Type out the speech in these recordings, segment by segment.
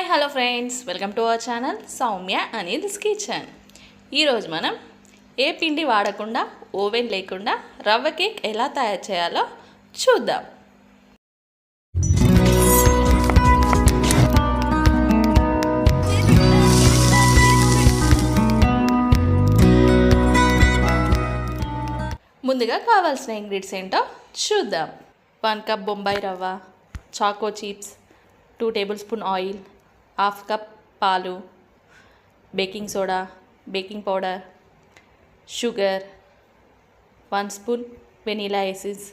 Hi hello friends, welcome to our channel Soumya Anil's kitchen. ఈరోజు మనం ఏ పిండి వాడకుండా ఓవెన్ లేకుండా రవ్వ కేక్ ఎలా తయారు చేయాలో చూద్దాం. ముందుగా కావాల్సిన ఇంగ్రీడియంట్స్ ఏంటో చూద్దాం. 1 కప్ బొంబాయి రవ్వ, choco chips, 2 tablespoon oil, 1/2 cup పాలు, baking soda, baking powder, sugar, 1 spoon vanilla essence,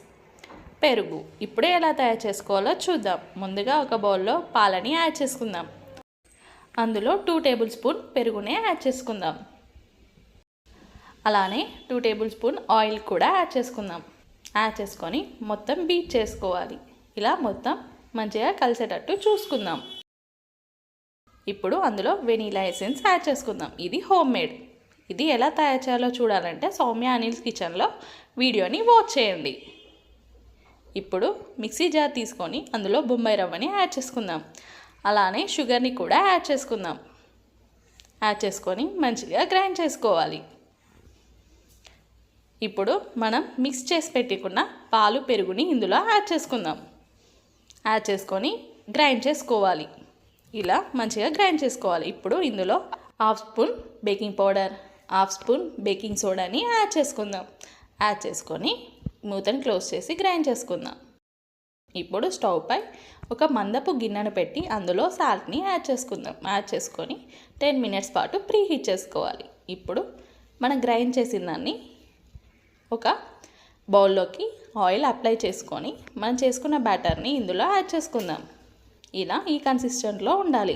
పెరుగు. ఇప్పుడే ఎలా తయారు చేసుకోవాలో చూద్దాం. ముందుగా ఒక బౌల్లో పాలని యాడ్ చేసుకుందాం. అందులో 2 టేబుల్ స్పూన్ పెరుగునే యాడ్ చేసుకుందాం. అలానే 2 టేబుల్ స్పూన్ ఆయిల్ కూడా యాడ్ చేసుకుందాం. యాడ్ చేసుకొని మొత్తం బీట్ చేసుకోవాలి. ఇలా మొత్తం మంచిగా కలిసేటట్టు చూసుకుందాం. ఇప్పుడు అందులో వెనీలా ఎసెన్స్ యాడ్ చేసుకుందాం. ఇది హోమ్ మేడ్. ఇది ఎలా తయారు చేయాలో చూడాలంటే సౌమ్య అనిల్స్ కిచెన్లో వీడియోని వాచ్ చేయండి. ఇప్పుడు మిక్సీ జార్ తీసుకొని అందులో బొంబాయి రవ్వని యాడ్ చేసుకుందాం. అలానే షుగర్ని కూడా యాడ్ చేసుకుందాం. యాడ్ చేసుకొని మంచిగా గ్రైండ్ చేసుకోవాలి. ఇప్పుడు మనం మిక్స్ చేసి పెట్టుకున్న పాలు పెరుగుని ఇందులో యాడ్ చేసుకుందాం. యాడ్ చేసుకొని గ్రైండ్ చేసుకోవాలి. ఇలా మంచిగా గ్రైండ్ చేసుకోవాలి. ఇప్పుడు ఇందులో 1/2 spoon baking powder, 1/2 spoon baking సోడాని యాడ్ చేసుకుందాం. యాడ్ చేసుకొని మూతని క్లోజ్ చేసి గ్రైండ్ చేసుకుందాం. ఇప్పుడు స్టవ్ పై ఒక మందపు గిన్నెను పెట్టి అందులో సాల్ట్ని యాడ్ చేసుకుందాం. యాడ్ చేసుకొని 10 మినిట్స్ పాటు ప్రీ హీట్ చేసుకోవాలి. ఇప్పుడు మనం గ్రైండ్ చేసిన దాన్ని ఒక బౌల్లోకి ఆయిల్ అప్లై చేసుకొని మనం చేసుకున్న బ్యాటర్ని ఇందులో యాడ్ చేసుకుందాం. ఇలా ఈ కన్సిస్టెంట్లో ఉండాలి.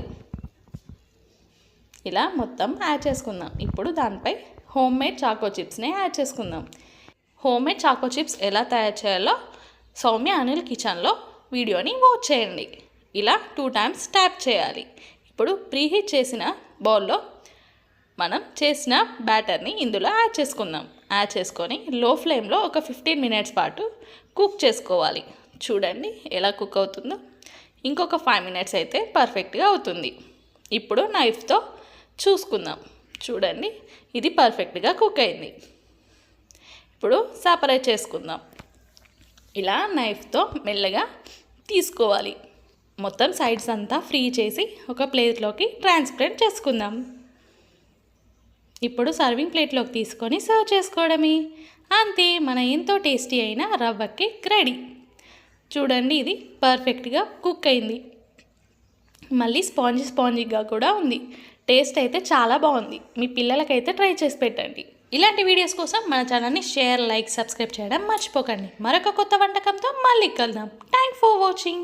ఇలా మొత్తం యాడ్ చేసుకుందాం. ఇప్పుడు దానిపై హోమ్ మేడ్ చాకో చిప్స్ని యాడ్ చేసుకుందాం. హోమ్ మేడ్ చాకో చిప్స్ ఎలా తయారు చేయాలో సౌమ్య అనిల్ కిచెన్లో వీడియోని వాచ్ చేయండి. ఇలా 2 టైమ్స్ ట్యాప్ చేయాలి. ఇప్పుడు ప్రీహీట్ చేసిన బౌల్లో మనం చేసిన బ్యాటర్ని ఇందులో యాడ్ చేసుకుందాం. యాడ్ చేసుకొని లో ఫ్లేమ్లో ఒక 15 మినిట్స్ పాటు కుక్ చేసుకోవాలి. చూడండి ఎలా కుక్ అవుతుందో. ఇంకొక 5 మినిట్స్ అయితే పర్ఫెక్ట్గా అవుతుంది. ఇప్పుడు నైఫ్తో చూసుకుందాం. చూడండి ఇది పర్ఫెక్ట్గా కుక్ అయింది. ఇప్పుడు సపరేట్ చేసుకుందాం. ఇలా నైఫ్తో మెల్లగా తీసుకోవాలి. మొత్తం సైడ్స్ అంతా ఫ్రీ చేసి ఒక ప్లేట్లోకి ట్రాన్స్పరెంట్ చేసుకుందాం. ఇప్పుడు సర్వింగ్ ప్లేట్లోకి తీసుకొని సర్వ్ చేసుకోవడమే. అంతే, మన ఎంతో టేస్టీ అయిన రవ్వ కేక్ రెడీ. చూడండి ఇది పర్ఫెక్ట్గా కుక్ అయింది. మళ్ళీ స్పాంజీగా కూడా ఉంది. టేస్ట్ అయితే చాలా బాగుంది. మీ పిల్లలకైతే ట్రై చేసి పెట్టండి. ఇలాంటి వీడియోస్ కోసం మన ఛానల్ని షేర్, లైక్, సబ్స్క్రైబ్ చేయడం మర్చిపోకండి. మరొక కొత్త వంటకంతో మళ్ళీ కలుద్దాం. Thanks for watching.